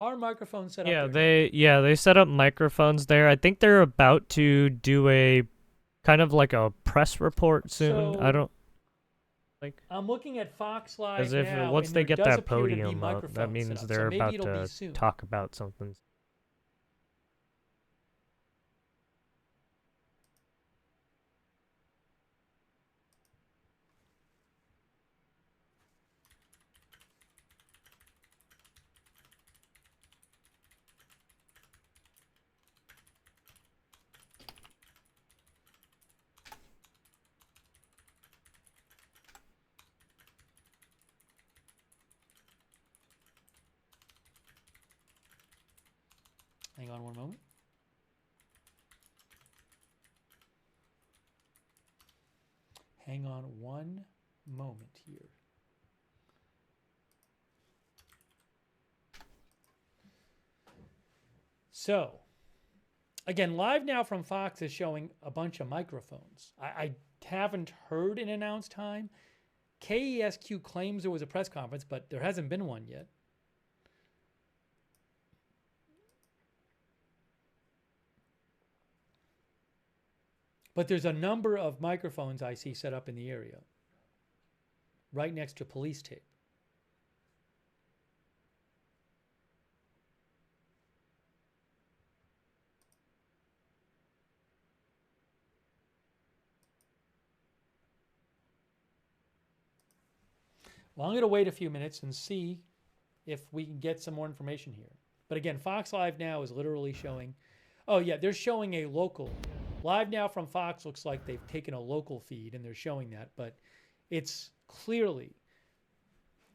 Are microphones set up Yeah, there? they set up microphones there. I think they're about to do a kind of like a press report soon. I So don't like I'm looking at Fox as Live if now, once and they there get does that appear to be podium up, that microphones set means up. So they're maybe about it'll be to soon. talk about something. Hang on one moment. Hang on one moment here. So, again, live now from Fox is showing a bunch of microphones. I haven't heard an announced time. KESQ claims there was a press conference, but there hasn't been one yet. But there's a number of microphones I see set up in the area, right next to police tape. Well, I'm going to wait a few minutes and see if we can get some more information here. But again, Fox Live Now is literally showing. Oh, yeah, they're showing a local. Live Now from Fox looks like they've taken a local feed and they're showing that, but it's clearly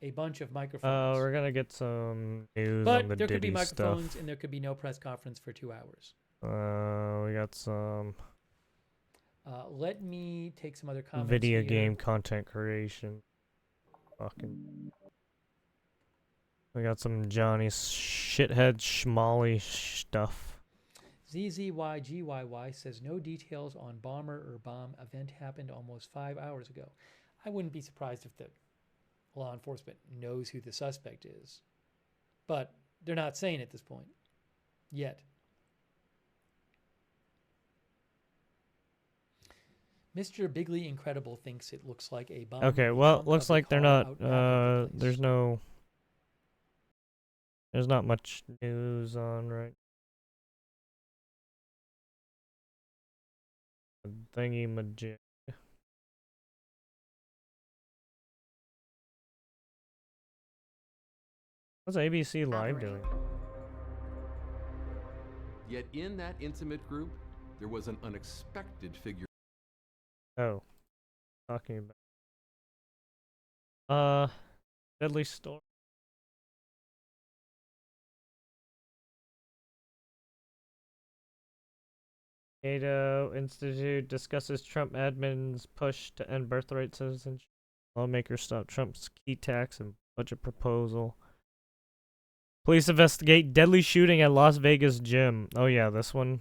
a bunch of microphones. We're gonna get some news on the But there could be Diddy microphones stuff. and there could be no press conference for 2 hours. We got some Let me take some other comments video here. game content creation. Fucking. We got some Johnny shithead schmally stuff. ZZYGYY says no details on bomber or bomb event happened almost 5 hours ago. I wouldn't be surprised if the law enforcement knows who the suspect is, but they're not saying at this point yet. Mr. Bigley Incredible thinks it looks like a bomb Okay, in the well, trunk looks of a like they're car not, out back of the place. there's not much news on right. Thingy majig. What's ABC Live doing? Yet in that intimate group, there was an unexpected figure. Oh, talking about. Deadly Story. Cato Institute discusses Trump admin's push to end birthright citizenship. Lawmakers stop Trump's key tax and budget proposal. Police investigate deadly shooting at Las Vegas gym. Oh yeah, this one.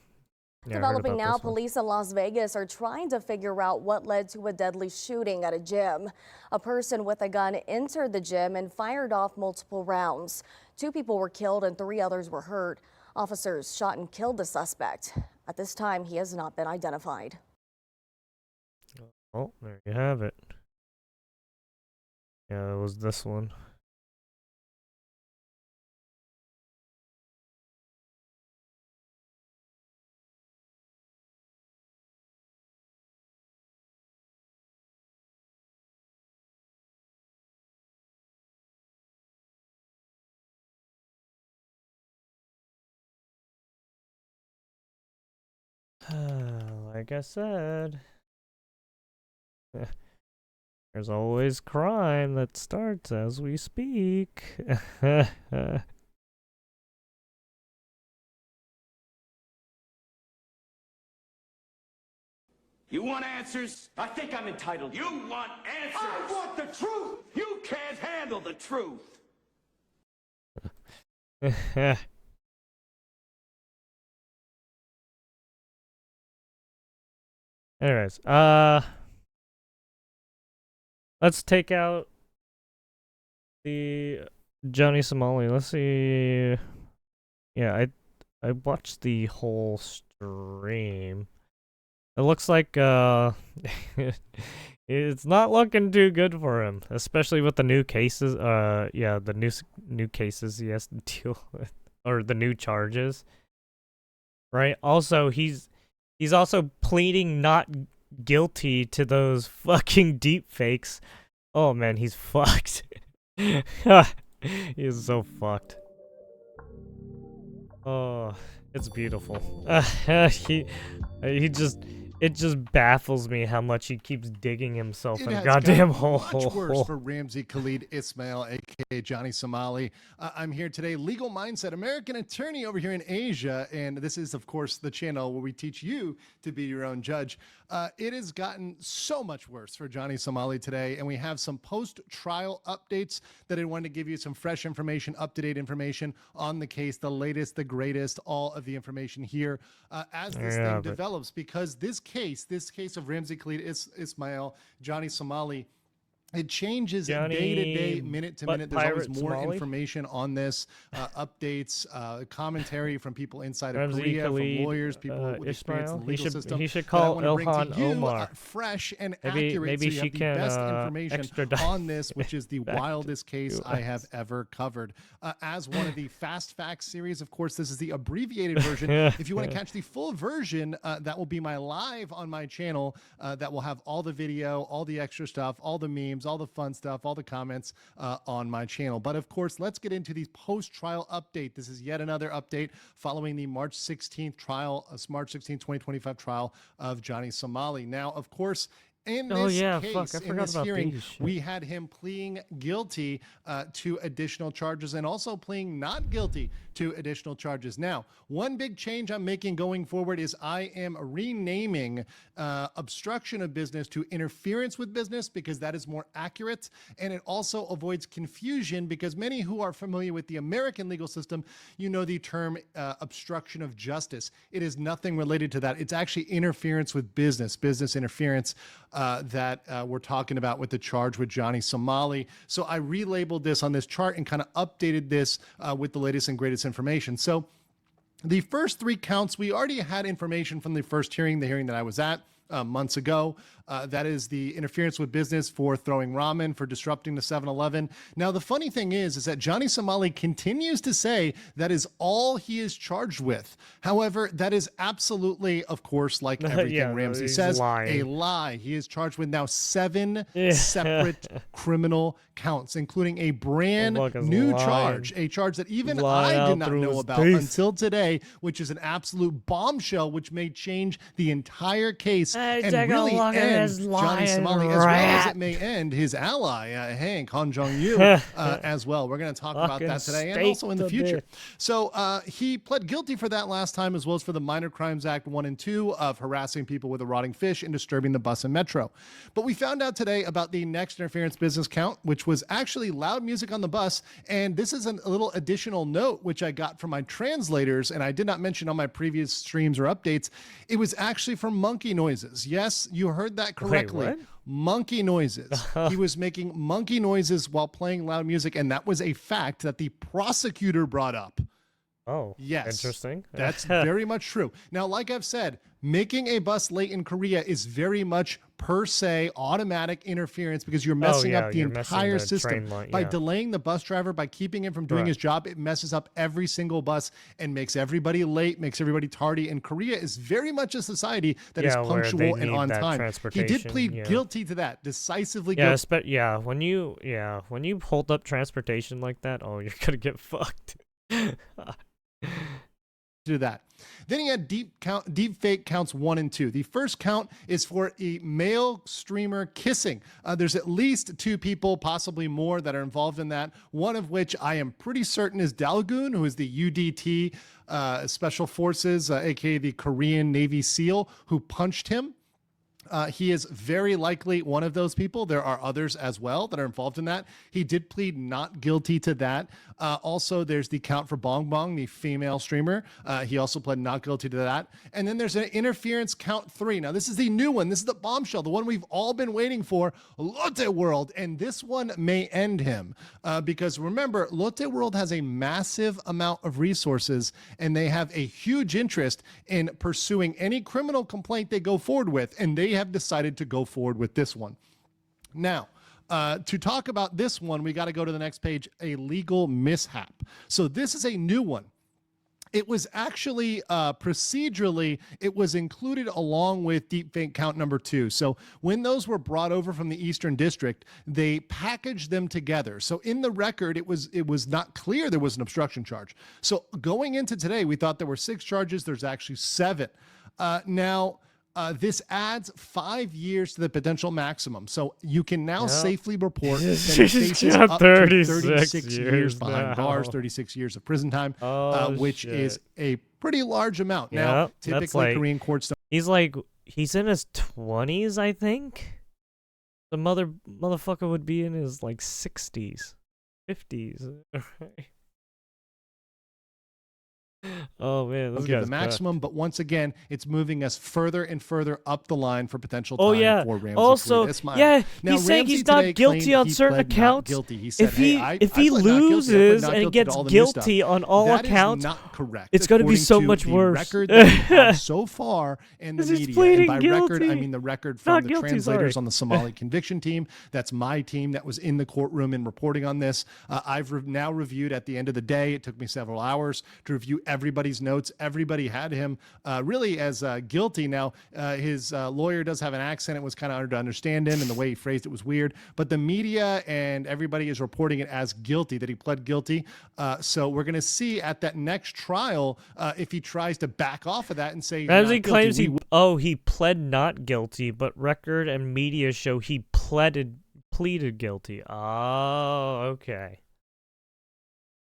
Yeah, I heard Developing about now, this one. police in Las Vegas are trying to figure out what led to a deadly shooting at a gym. A person with a gun entered the gym and fired off multiple rounds. 2 people were killed and 3 others were hurt. Officers shot and killed the suspect. At this time, he has not been identified. Oh, there you have it. Yeah, it was this one. Like I said, there's always crime that starts as we speak. You want answers? I think I'm entitled. You want answers? I want the truth! You can't handle the truth! Anyways, let's take out the Johnny Somali. Let's see. Yeah, I watched the whole stream. It looks like it's not looking too good for him, especially with the new cases. Yeah, the new cases he has to deal with, or the new charges. Right. Also, he's also pleading not guilty to those fucking deep fakes. Oh man, he's fucked. He is so fucked. Oh, it's beautiful. He just, it just baffles me how much he keeps digging himself in a goddamn hole. Much worse for Ramzi Khalid Ismail, aka Johnny Somali. I'm here today, Legal Mindset, American attorney over here in Asia, and this is, of course, the channel where we teach you to be your own judge. It has gotten so much worse for Johnny Somali today, and we have some post-trial updates that I wanted to give you some fresh information, up-to-date information on the case, the latest, the greatest, all of the information here as this thing develops, because this case of Ramzi Khalid Ismail, Johnny Somali, it changes day to day, minute to minute. There's always more information on this, updates, commentary from people inside of Korea, from lawyers, people with experience in the legal system. He should call Ilhan Omar. Fresh and accurate, maybe so you she have the can best information on this, which is the back wildest case I have ever covered. As one of the Fast Facts series, of course, this is the abbreviated version. If you want to catch the full version, that will be my live on my channel. That will have all the video, all the extra stuff, all the memes, all the fun stuff, all the comments on my channel. But of course, let's get into the post-trial update. This is yet another update following the March 16th trial, March 16th, 2025 trial of Johnny Somali. Now, of course, in this case, in this hearing, we had him pleading guilty to additional charges and also pleading not guilty to additional charges. Now, one big change I'm making going forward is I am renaming obstruction of business to interference with business, because that is more accurate, and it also avoids confusion, because many who are familiar with the American legal system, you know the term obstruction of justice. It is nothing related to that. It's actually interference with business interference that we're talking about with the charge with Johnny Somali. So I relabeled this on this chart and kind of updated this with the latest and greatest information. So the first 3 counts, we already had information from the first hearing, the hearing that I was at months ago. That is the interference with business for throwing ramen, for disrupting the 7-Eleven. Now, the funny thing is that Johnny Somali continues to say that is all he is charged with. However, that is absolutely, of course, like everything Ramzi says, a lie. He is charged with now 7 separate criminal counts, including a brand new charge, a charge that even I did not know about until today, which is an absolute bombshell, which may change the entire case and really end Johnny Somali, as well as it may end his ally, Hank Han Jong-yu, as well. We're going to talk about that today and also in the future. So he pled guilty for that last time, as well as for the Minor Crimes Act 1 and 2 of harassing people with a rotting fish and disturbing the bus and metro. But we found out today about the next interference business count, which was actually loud music on the bus. And this is a little additional note, which I got from my translators, and I did not mention on my previous streams or updates. It was actually from monkey noises. Yes, you heard that correctly. Wait, what? Monkey noises. He was making monkey noises while playing loud music, and that was a fact that the prosecutor brought up. Oh, yes. Interesting. That's very much true. Now, like I've said, making a bus late in Korea is very much per se automatic interference, because you're messing up the entire system by delaying the bus driver, by keeping him from doing his job. It messes up every single bus and makes everybody late, makes everybody tardy. And Korea is very much a society that is punctual and on time. He did plead guilty to that, decisively guilty. When you hold up transportation like that, oh, you're gonna get fucked. Do that. Then he had deep fake counts 1 and 2. The first count is for a male streamer kissing. There's at least 2 people, possibly more, that are involved in that. One of which I am pretty certain is Dalgoon, who is the UDT Special Forces, aka the Korean Navy SEAL, who punched him. He is very likely one of those people. There are others as well that are involved in that. He did plead not guilty to that. Also, there's the count for Bong Bong, the female streamer. He also pled not guilty to that. And then there's an interference count 3. Now, this is the new one. This is the bombshell, the one we've all been waiting for, Lotte World. And this one may end him because remember, Lotte World has a massive amount of resources and they have a huge interest in pursuing any criminal complaint they go forward with. And they have decided to go forward with this one. Now, to talk about this one, we got to go to the next page, a legal mishap. So this is a new one. It was actually procedurally, it was included along with deepfake count number 2. So when those were brought over from the Eastern District, they packaged them together. So in the record, it was not clear there was an obstruction charge. So going into today, we thought there were 6 charges. There's actually 7. Now, this adds 5 years to the potential maximum. So you can now safely report that he faces up to 36 years behind bars, 36 years of prison time, which is a pretty large amount. Now, typically Korean courts don't. He's in his 20s, I think. The motherfucker would be in his like 60s, 50s. Oh man, this guy's the maximum, but once again, it's moving us further and further up the line for potential time for Ramsey. Also, now, he's saying he's not guilty on certain accounts. He said, if he loses and gets guilty on all accounts, not correct. It's going to be so much worse. Record that we have so far in the media, and by guilty. record, I mean the record from the translators on the Somali conviction team. That's my team that was in the courtroom and reporting on this. I've now reviewed at the end of the day. It took me several hours to review everybody's notes. Everybody had him really as guilty. Now, his lawyer does have an accent. It was kind of hard to understand him, and the way he phrased it was weird. But the media and everybody is reporting it as guilty, that he pled guilty. So we're going to see at that next trial if he tries to back off of that and say Ramsey claims he pled not guilty, but record and media show he pleaded guilty. Oh, okay.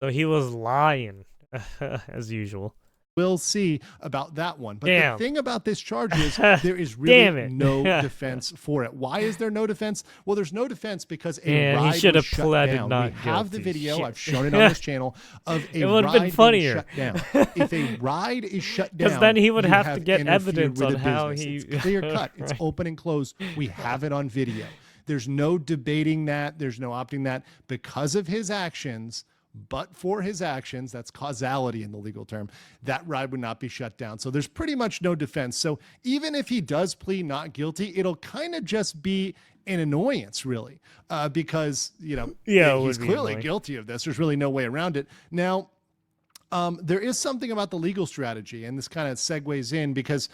So he was lying. As usual. We'll see about that one. But the thing about this charge is there is really no defense for it. Why is there no defense? Well, there's no defense because a ride was shut down. We have the video. I've shown it on this channel of a ride being shut down. If a ride is shut down, because then he would have to get evidence on how he... It's clear cut. It's open and closed. We have it on video. There's no debating that. There's no opting that. Because of his actions... But for his actions, that's causality in the legal term, that ride would not be shut down. So there's pretty much no defense. So even if he does plead not guilty, it'll kind of just be an annoyance, really, because, he's clearly guilty of this. There's really no way around it. Now, there is something about the legal strategy, and this kind of segues in because,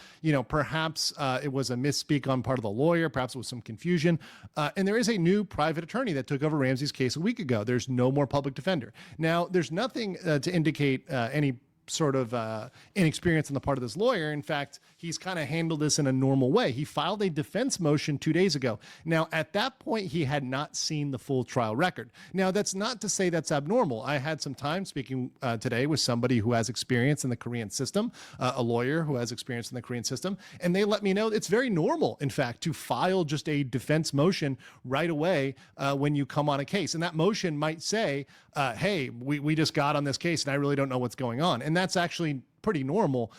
perhaps it was a misspeak on part of the lawyer, perhaps it was some confusion, and there is a new private attorney that took over Ramsey's case a week ago. There's no more public defender. Now, there's nothing to indicate any sort of inexperience on the part of this lawyer. In fact, he's kind of handled this in a normal way. He filed a defense motion 2 days ago. Now, at that point, he had not seen the full trial record. Now, that's not to say that's abnormal. I had some time speaking today with somebody who has experience in the Korean system, a lawyer who has experience in the Korean system, and they let me know it's very normal, in fact, to file just a defense motion right away when you come on a case. And that motion might say, hey, we just got on this case and I really don't know what's going on. And that's actually pretty normal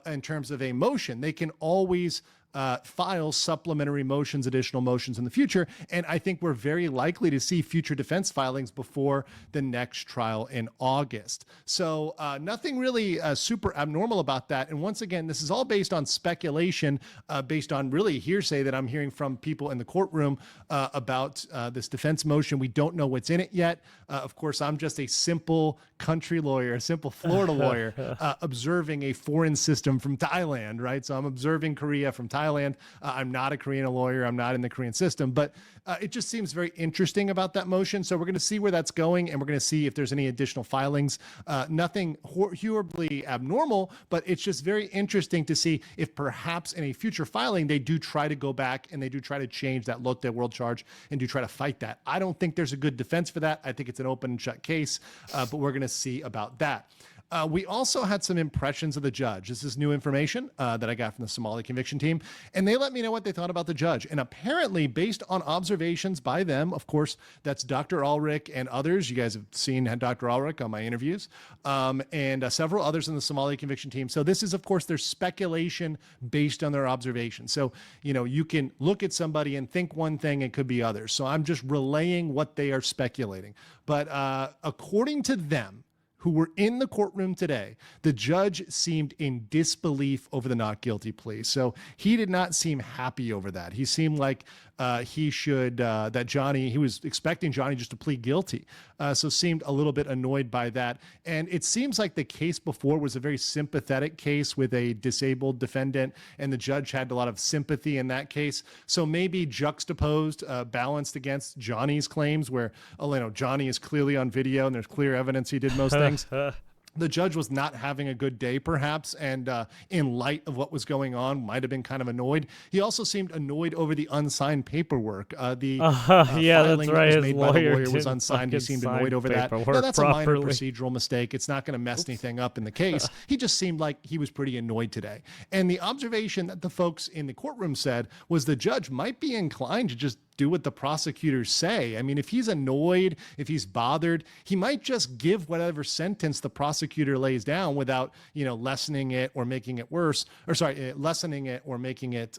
in terms of a motion. They can always file supplementary motions, additional motions in the future. And I think we're very likely to see future defense filings before the next trial in August. So nothing really super abnormal about that. And once again, this is all based on speculation, based on really hearsay that I'm hearing from people in the courtroom about this defense motion. We don't know what's in it yet. Of course, I'm just a simple country lawyer, a simple Florida lawyer, observing a foreign system from Thailand, right? So I'm observing Korea from Thailand. I'm not a Korean lawyer. I'm not in the Korean system, but it just seems very interesting about that motion. So we're going to see where that's going, and we're going to see if there's any additional filings. Nothing horribly abnormal, but it's just very interesting to see if perhaps in a future filing, they do try to go back and they do try to change that Lotte World charge and do try to fight that. I don't think there's a good defense for that. I think it's an open and shut case, but we're going to see about that. We also had some impressions of the judge. This is new information that I got from the Somali conviction team, and they let me know what they thought about the judge. And apparently, based on observations by them, of course, that's Dr. Ulrich and others. You guys have seen Dr. Ulrich on my interviews, and several others in the Somali conviction team. So this is, of course, their speculation based on their observations. So, you can look at somebody and think one thing, it could be others. So I'm just relaying what they are speculating. But according to them, who were in the courtroom today, the judge seemed in disbelief over the not guilty plea. So he did not seem happy over that. He seemed like he was expecting Johnny just to plead guilty. So seemed a little bit annoyed by that. And it seems like the case before was a very sympathetic case with a disabled defendant, and the judge had a lot of sympathy in that case. So maybe juxtaposed, balanced against Johnny's claims where, Johnny is clearly on video and there's clear evidence he did most things. The judge was not having a good day, perhaps, and in light of what was going on, might have been kind of annoyed. He also seemed annoyed over the unsigned paperwork. Yeah, filing that's right. that was His made by the lawyer was didn't unsigned. He fucking seemed sign annoyed over that. paperwork No, that's a minor properly. procedural mistake. It's not going to mess anything up in the case. He just seemed like he was pretty annoyed today. And the observation that the folks in the courtroom said was the judge might be inclined to just do what the prosecutors say. I mean, if he's annoyed, if he's bothered, he might just give whatever sentence the prosecutor lays down without, lessening it or making it worse, lessening it or making it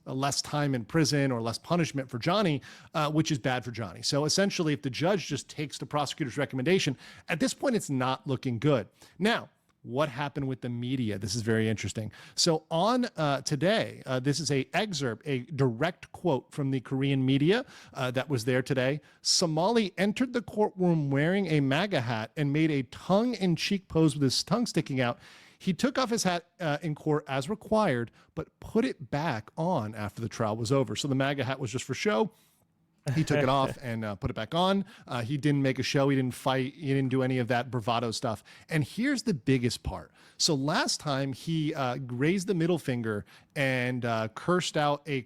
less time in prison or less punishment for Johnny, which is bad for Johnny. So essentially, if the judge just takes the prosecutor's recommendation, at this point, it's not looking good. Now, what happened with the media? This is very interesting. So on today, this is a direct quote from the Korean media that was there today. Somali entered the courtroom wearing a MAGA hat and made a tongue-in-cheek pose with his tongue sticking out. He took off his hat in court as required, but put it back on after the trial was over. So the MAGA hat was just for show. He took it off and put it back on. He didn't make a show. He didn't fight. He didn't do any of that bravado stuff. And here's the biggest part. So last time he raised the middle finger and cursed out a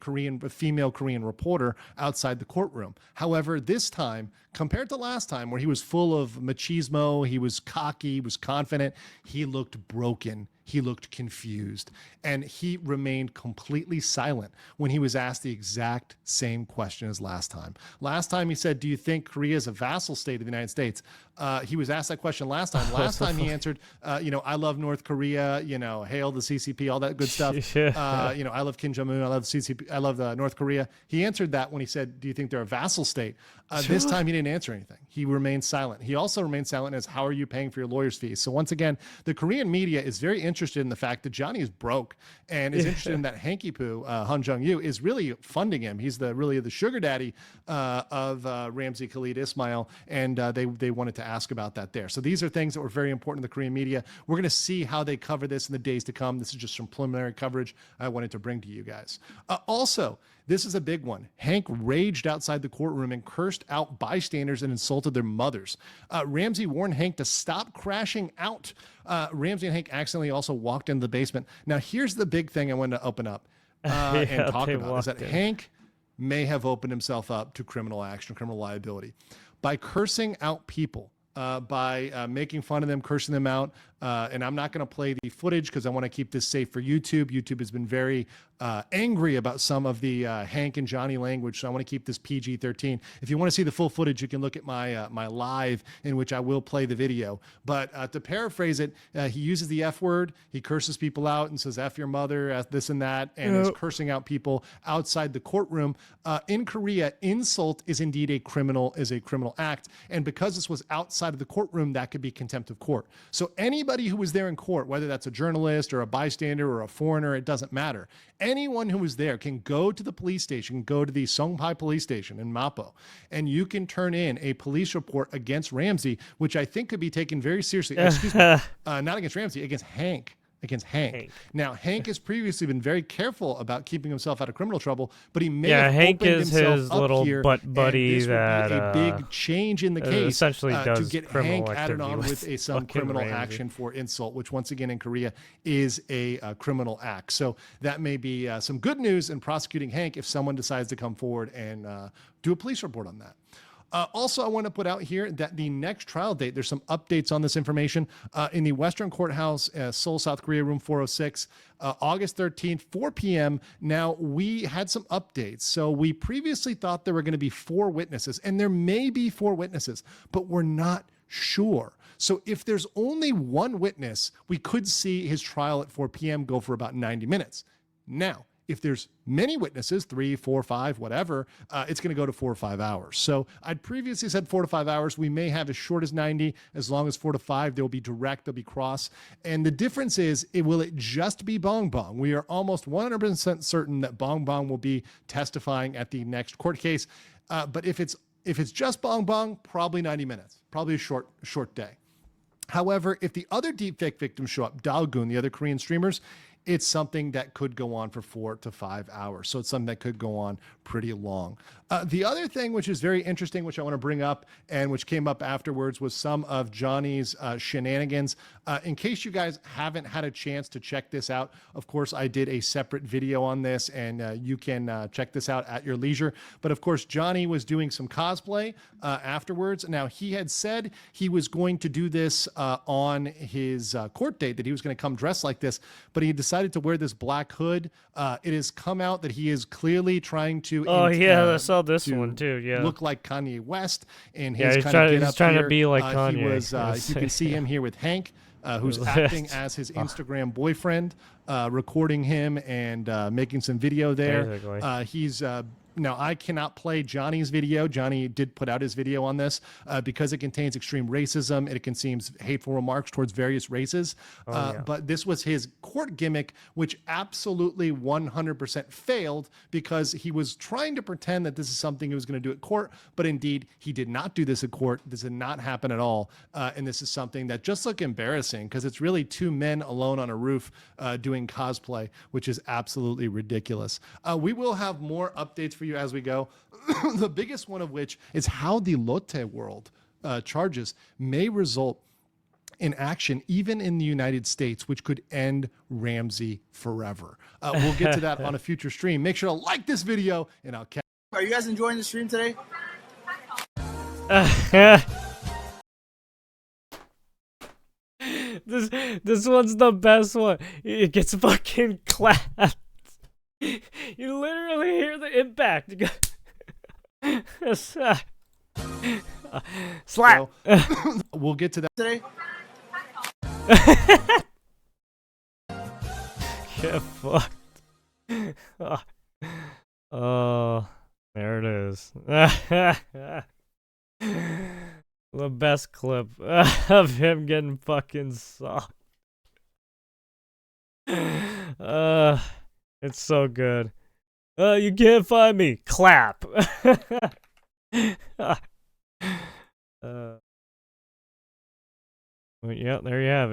female Korean reporter outside the courtroom. However, this time, compared to last time where he was full of machismo, he was cocky, he was confident, he looked broken. He looked confused, and he remained completely silent when he was asked the exact same question as last time. Last time he said, do you think Korea is a vassal state of the United States? He was asked that question last time. Last time he answered, I love North Korea, hail the CCP, all that good stuff. I love Kim Jong-un, I love the CCP, I love North Korea. He answered that when he said, do you think they're a vassal state? This time he didn't answer anything. He remained silent. He also remained silent as how are you paying for your lawyer's fees? So once again, the Korean media is very interested in the fact that Johnny is broke and is interested in that hanky poo, Han Jung-yu, is really funding him. He's really the sugar daddy of Ramzi Khalid Ismail, and they wanted to ask about that there. So these are things that were very important to the Korean media. We're going to see how they cover this in the days to come. This is just some preliminary coverage I wanted to bring to you guys. Also, this is a big one. Hank raged outside the courtroom and cursed out bystanders and insulted their mothers. Ramsey warned Hank to stop crashing out. Ramsey and Hank accidentally also walked into the basement. Now, here's the big thing I wanted to open up and talk about, is that Hank may have opened himself up to criminal action, criminal liability. By cursing out people, by making fun of them, cursing them out. And I'm not going to play the footage because I want to keep this safe for YouTube. YouTube has been very angry about some of the Hank and Johnny language, so I want to keep this PG-13. If you want to see the full footage, you can look at my live in which I will play the video. But to paraphrase it, he uses the F word. He curses people out and says F your mother, this and that, and is cursing out people outside the courtroom. In Korea, insult is indeed a criminal act, and because this was outside of the courtroom, that could be contempt of court. So anybody who was there in court, whether that's a journalist or a bystander or a foreigner, it doesn't matter. Anyone who was there can go to the police station, go to the Songpai police station in Mapo, and you can turn in a police report against Ramsey, which I think could be taken very seriously. Excuse me, not against Ramsey, against Hank. Now, Hank has previously been very careful about keeping himself out of criminal trouble, but he may have Hank opened is himself his up little here, butt buddy and this that would be a big change in the case essentially to does get criminal Hank added on activity with some criminal Ramsey. action for insult, which once again in Korea is a criminal act. So that may be some good news in prosecuting Hank if someone decides to come forward and do a police report on that. Also, I want to put out here that the next trial date, there's some updates on this information in the Western Courthouse, Seoul, South Korea, room 406, August 13th, 4 p.m. Now, we had some updates. So we previously thought there were going to be 4 witnesses, and there may be 4 witnesses, but we're not sure. So if there's only 1 witness, we could see his trial at 4 p.m. go for about 90 minutes. Now, if there's many witnesses, 3, 4, 5, whatever, it's going to go to 4 or 5 hours. So I'd previously said 4 to 5 hours. We may have as short as 90, as long as 4 to 5. They'll be direct, they'll be cross. And the difference is, will it just be Bong Bong? We are almost 100% certain that Bong Bong will be testifying at the next court case. But if it's just Bong Bong, probably 90 minutes, probably a short day. However, if the other deepfake victims show up, Dalgoon, the other Korean streamers, it's something that could go on for 4 to 5 hours. So it's something that could go on pretty long. The other thing, which is very interesting, which I want to bring up and which came up afterwards, was some of Johnny's shenanigans. In case you guys haven't had a chance to check this out, of course, I did a separate video on this, and you can check this out at your leisure. But of course, Johnny was doing some cosplay afterwards. Now, he had said he was going to do this on his court date, that he was going to come dressed like this, but he decided to wear this black hood. It has come out that he is clearly trying to I saw this one too. Yeah, look like Kanye West in yeah, his kind of get he's up trying here. to be like Kanye. He was, you can see him here with Hank, who's acting as his Instagram boyfriend, recording him and making some video there. Basically. He's now, I cannot play Johnny's video. Johnny did put out his video on this because it contains extreme racism and it contains hateful remarks towards various races. But this was his court gimmick, which absolutely 100% failed, because he was trying to pretend that this is something he was going to do at court. But indeed, he did not do this at court. This did not happen at all. And this is something that just looked embarrassing, because it's really 2 men alone on a roof doing cosplay, which is absolutely ridiculous. We will have more updates for you as we go. The biggest one of which is how the Lotte World charges may result in action even in the United States, which could end Ramsey forever. We'll get to that on a future stream. Make sure to like this video, and I'll catch. Are you guys enjoying the stream today? This one's the best one. It gets fucking clapped. You literally hear the impact. Slap. So, we'll get to that Today? Get fucked. Oh, there it is. The best clip of him getting fucking socked. It's so good. You can't find me. Clap. Well, yeah, there you have it.